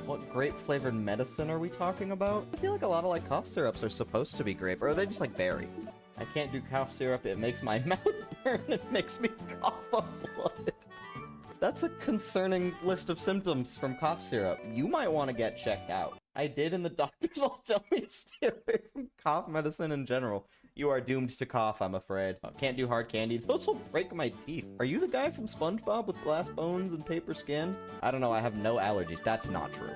What grape-flavored medicine are we talking about? I feel like a lot of, like, cough syrups are supposed to be grape, or are they just, like, berry? I can't do cough syrup, it makes my mouth burn, it makes me cough up blood. That's a concerning list of symptoms from cough syrup. You might want to get checked out. I did, and the doctors all tell me to stay away from cough medicine in general. You are doomed to cough, I'm afraid. Can't do hard candy. Those will break my teeth. Are you the guy from SpongeBob with glass bones and paper skin? I don't know, I have no allergies. That's not true.